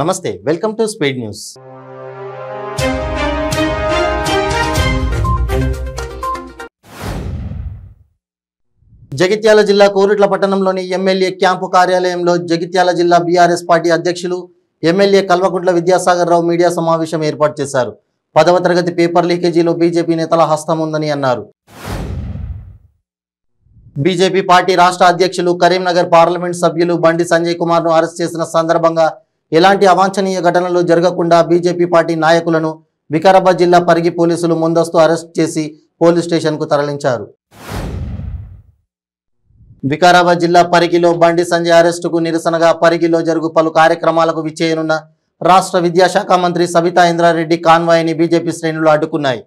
నమస్తే welcome to speed news. Jagtial జిల్లా కోరుట్ల పట్టణంలోని ఎమ్మెల్యే క్యాంపు కార్యాలయంలో జగిత్యాల జిల్లా బీఆర్ఎస్ పార్టీ అధ్యక్షులు ఎమ్మెల్యే కల్వకుంట్ల విద్యాసాగర్ రావు మీడియా సమావేశం ఏర్పాటు చేశారు. 10వ తరగతి పేపర్ లీకేజీలో బీజేపీ నేతల హస్తం ఉందని అన్నారు. బీజేపీ పార్టీ రాష్ట్ర అధ్యక్షులు కరీంనగర్ పార్లమెంట్ సభ్యులు బండి సంజయ్ కుమార్ ను అరెస్ట్ చేసిన సందర్భంగా ఎలాంటి అవాంఛనీయ ఘటనలు జరగకుండా బీజేపీ పార్టీ నాయకులను వికారాబాద్ జిల్లా పరిగి పోలీసులు ముందస్తు అరెస్ట్ చేసి పోలీస్ స్టేషన్ కు తరలించారు. వికారాబాద్ జిల్లా పరిగిలో బండి సంజయ్ అరెస్టుకు నిరసనగా పరిగిలో జరుగు పలు కార్యక్రమాలకు విచ్చేయనున్న రాష్ట్ర విద్యాశాఖ మంత్రి సబితా ఇంద్రారెడ్డి కాన్వాయ్ని బీజేపీ శ్రేణులు అడ్డుకున్నాయి.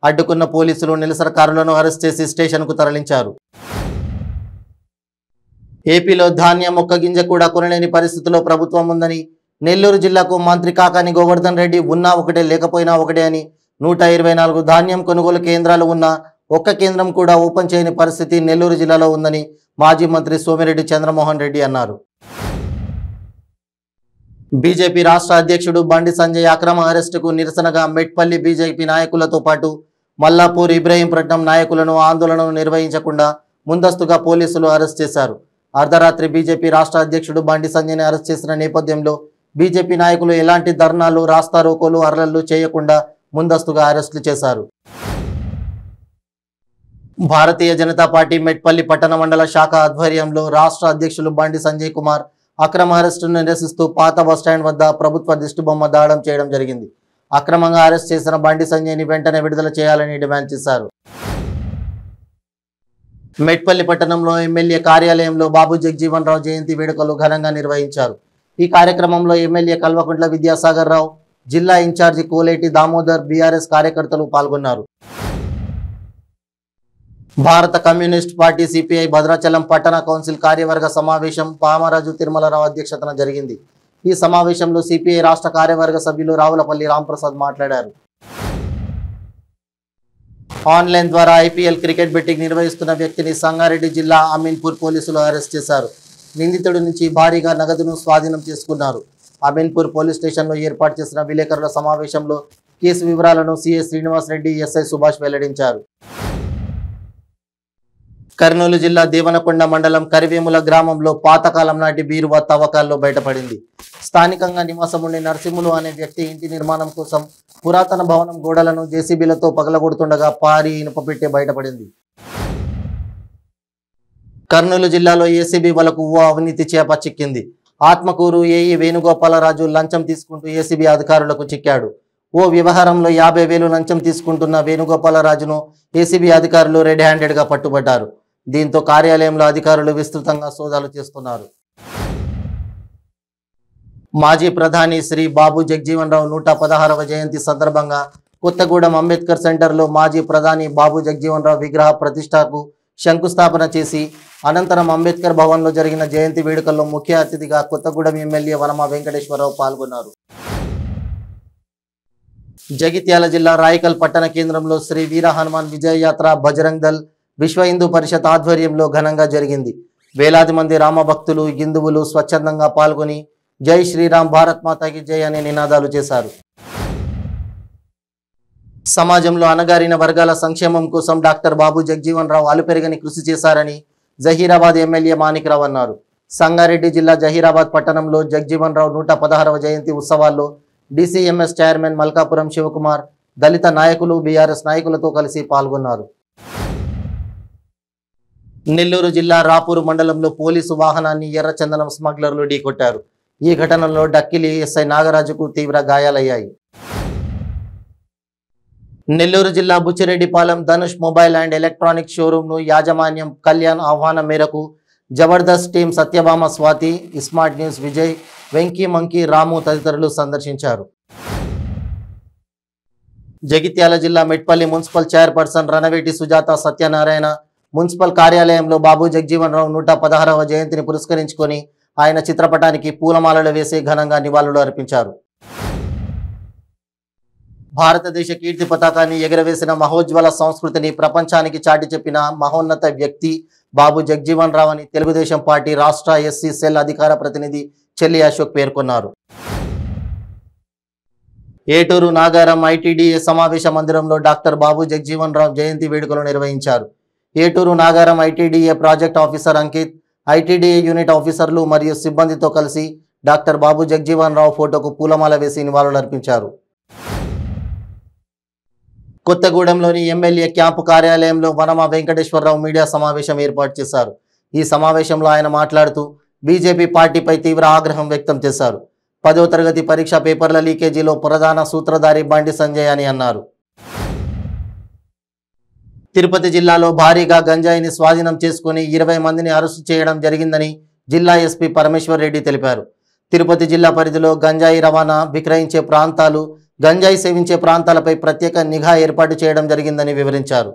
అడ్డుకున్న పోలీసులు నిరసనకారులను అరెస్ట్ చేసి స్టేషన్ కు తరలించారు. ఏపీలో ధాన్యం ఒక్క గింజ కూడా కొనలేని పరిస్థితిలో ప్రభుత్వం ఉందని, నెల్లూరు జిల్లాకు మంత్రి కాకాని గోవర్ధన్ రెడ్డి ఉన్నా ఒకటే లేకపోయినా ఒకటే అని 124 ధాన్యం కొనుగోలు కేంద్రాలు ఉన్నా ఒక్క కేంద్రం కూడా ఓపెన్ చేయని పరిస్థితి నెల్లూరు జిల్లాలో ఉందని మాజీ మంత్రి సోమిరెడ్డి చంద్రమోహన్ రెడ్డి అన్నారు. బీజేపీ రాష్ట్ర అధ్యక్షుడు బండి సంజయ్ అక్రమ అరెస్టుకు నిరసనగా మెట్పల్లి బీజేపీ నాయకులతో పాటు మల్లాపూర్ ఇబ్రహీంపట్నం నాయకులను ఆందోళనను నిర్వహించకుండా ముందస్తుగా పోలీసులు అరెస్ట్ చేశారు. అర్ధరాత్రి బీజేపీ రాష్ట్ర అధ్యక్షుడు బండి సంజయ్ని అరెస్ట్ చేసిన నేపథ్యంలో బీజేపీ నాయకులు ఎలాంటి ధర్నాలు, రాస్తారోకోలు, అర్లర్లు చేయకుండా ముందస్తుగా అరెస్టులు చేశారు. భారతీయ జనతా పార్టీ మెట్పల్లి పట్టణ మండల శాఖ ఆధ్వర్యంలో రాష్ట్ర అధ్యక్షులు బండి సంజయ్ కుమార్ అక్రమ అరెస్టును నిరసిస్తూ పాత బస్టాండ్ వద్ద ప్రభుత్వ దిష్టిబొమ్మ దాడం చేయడం జరిగింది. అక్రమంగా అరెస్ట్ చేసిన బండి సంజయ్ని వెంటనే విడుదల చేయాలని డిమాండ్ చేశారు. మెట్పల్లి పట్టణంలో ఎమ్మెల్యే కార్యాలయంలో బాబు జగజీవన్ రావు జయంతి వేడుకలు ఘనంగా నిర్వహించారు. ఈ కార్యక్రమంలో ఎమ్మెల్యే కల్వకుంట్ల విద్యాసాగర్ రావు, జిల్లా ఇన్ఛార్జి కోలేటి దామోదర్, బీఆర్ఎస్ కార్యకర్తలు పాల్గొన్నారు. భారత కమ్యూనిస్ట్ పార్టీ సిపిఐ భద్రాచలం పట్టణ కౌన్సిల్ కార్యవర్గ సమావేశం పామరాజు తిరుమలరావు అధ్యక్షతన జరిగింది. ఈ సమావేశంలో సిపిఐ రాష్ట్ర కార్యవర్గ సభ్యులు రావులపల్లి రాంప్రసాద్ మాట్లాడారు. ఆన్లైన్ ద్వారా ఐపీఎల్ క్రికెట్ బెట్టింగ్ నిర్వహిస్తున్న వ్యక్తిని సంగారెడ్డి జిల్లా అమీన్పూర్ పోలీసులు అరెస్ట్ చేశారు. నిందితుడి నుంచి భారీగా నగదును స్వాధీనం చేసుకున్నారు. అమీన్పూర్ పోలీస్ స్టేషన్లో ఏర్పాటు చేసిన విలేకరుల సమావేశంలో కేసు వివరాలను సిఐ శ్రీనివాస్ రెడ్డి, ఎస్ఐ సుభాష్ వెల్లడించారు. కర్నూలు జిల్లా దేవనకొండ మండలం కరివేముల గ్రామంలో పాతకాలం నాటి బీరువా తవ్వకాల్లో బయటపడింది. స్థానికంగా నివాసం ఉండే నరసింహులు అనే వ్యక్తి ఇంటి నిర్మాణం కోసం పురాతన భవనం గోడలను జేసీబీలతో పగలగొడుతుండగా పారి ఇనుప పెట్టె బయటపడింది. కర్నూలు జిల్లాలో ఏసీబీ వలకు ఓ అవినీతి చేప చిక్కింది. ఆత్మకూరు ఏఈ వేణుగోపాలరాజు లంచం తీసుకుంటూ ఏసీబీ అధికారులకు చిక్కాడు. ఓ వ్యవహారంలో 50,000 లంచం తీసుకుంటున్న వేణుగోపాలరాజును ఏసీబీ అధికారులు రెడ్ హ్యాండెడ్గా పట్టుబడ్డారు. దీంతో కార్యాలయంలో అధికారులు విస్తృతంగా సోదాలు చేస్తున్నారు. మాజీ ప్రధాని శ్రీ బాబు జగజీవన్ రావు 116వ జయంతి సందర్భంగా కొత్తగూడెం అంబేద్కర్ సెంటర్లో మాజీ ప్రధాని బాబు జగజీవన్ రావు విగ్రహ ప్రతిష్టకు శంకుస్థాపన చేసి అనంతరం అంబేద్కర్ భవన్లో జరిగిన జయంతి వేడుకల్లో ముఖ్య అతిథిగా కొత్తగూడెం ఎమ్మెల్యే వనమా వెంకటేశ్వరరావు పాల్గొన్నారు. జగిత్యాల జిల్లా రాయకల్ పట్టణ కేంద్రంలో శ్రీ వీర హనుమాన్ విజయ యాత్ర బజరంగ్ దళ్ విశ్వ హిందూ పరిషత్ ఆధ్వర్యంలో ఘనంగా జరిగింది. వేలాది మంది రామభక్తులు, హిందువులు స్వచ్ఛందంగా పాల్గొని జై శ్రీరామ్, భారత్ మాతాకి జై అనే నినాదాలు చేశారు. సమాజంలో అణగారిన వర్గాల సంక్షేమం కోసం డాక్టర్ బాబు జగజీవన్ రావు అలుపెరగని కృషి చేశారని జహీరాబాద్ ఎమ్మెల్యే మాణిక్రావు అన్నారు. సంగారెడ్డి జిల్లా జహీరాబాద్ పట్టణంలో జగజీవన్ రావు 116వ జయంతి ఉత్సవాల్లో డీసీఎంఎస్ చైర్మన్ మల్కాపురం శివకుమార్, దళిత నాయకులు, బీఆర్ఎస్ నాయకులతో కలిసి పాల్గొన్నారు. నెల్లూరు జిల్లా రాపూరు మండలంలో పోలీసు వాహనాన్ని ఎర్రచందనం స్మగ్లర్లు ఢీకొట్టారు. ఈ ఘటనలో డక్కిలి ఎస్ఐ నాగరాజుకు తీవ్ర గాయాలయ్యాయి. నెల్లూరు జిల్లా Buchireddypalem Dhanush mobile and electronic షోరూంను యాజమాన్యం కళ్యాణ్ ఆహ్వానం మేరకు Jabardasth team Satyabhama, Swathi, smart news Vijay, Venky, Monkey, Ramu తదితరులు సందర్శించారు. జగిత్యాల జిల్లా Metpally municipal chairperson Ranaveti Sujatha Satyanarayana municipal కార్యాలయంలో బాబు జగజీవన్ రావు 116వ జయంతిని పురస్కరించుకొని ఆయన చిత్రపటానికి పూలమాలలు వేసి ఘనంగా నివాళులు అర్పించారు. భారతదేశ కీర్తి పతాకాన్ని ఎగరవేసిన మహోజ్వల సంస్కృతిని ప్రపంచానికి చాటి చెప్పిన మహోన్నత వ్యక్తి బాబు జగజీవన్ రావు అని తెలుగుదేశం పార్టీ రాష్ట్ర ఎస్సీ సెల్ అధికార ప్రతినిధి చెల్లి అశోక్ పేర్కొన్నారు. ఏటూరు నాగారం ఐటీడీఏ సమావేశ మందిరంలో డాక్టర్ బాబు జగజీవన్ రావు జయంతి వేడుకలు నిర్వహించారు. Eturu Nagaram ITDA project officer Ankit, ITDA unit ఆఫీసర్లు మరియు సిబ్బందితో కలిసి డాక్టర్ బాబు జగజీవన్ రావు ఫోటోకు పూలమాల వేసి నివాళులర్పించారు. కొత్తగూడెంలోని ఎమ్మెల్యే క్యాంపు కార్యాలయంలో వనమ వెంకటేశ్వరరావు మీడియా సమావేశం ఏర్పాటు చేశారు. ఈ సమావేశంలో ఆయన మాట్లాడుతూ బీజేపీ పార్టీపై తీవ్ర ఆగ్రహం వ్యక్తం చేశారు. 10వ తరగతి పరీక్ష పేపర్ల లీకేజీలో ప్రధాన సూత్రధారి బండి సంజయ్ అని అన్నారు. తిరుపతి జిల్లాలో భారీగా గంజాయిని స్వాధీనం చేసుకుని 20 మందిని అరెస్టు చేయడం జరిగిందని జిల్లా ఎస్పీ పరమేశ్వర్ రెడ్డి తెలిపారు. తిరుపతి జిల్లా పరిధిలో గంజాయి రవాణా, విక్రయించే ప్రాంతాలు, గంజాయి సేవించే ప్రాంతాలపై ప్రత్యేక నిఘా ఏర్పాటు చేయడం జరిగిందని వివరించారు.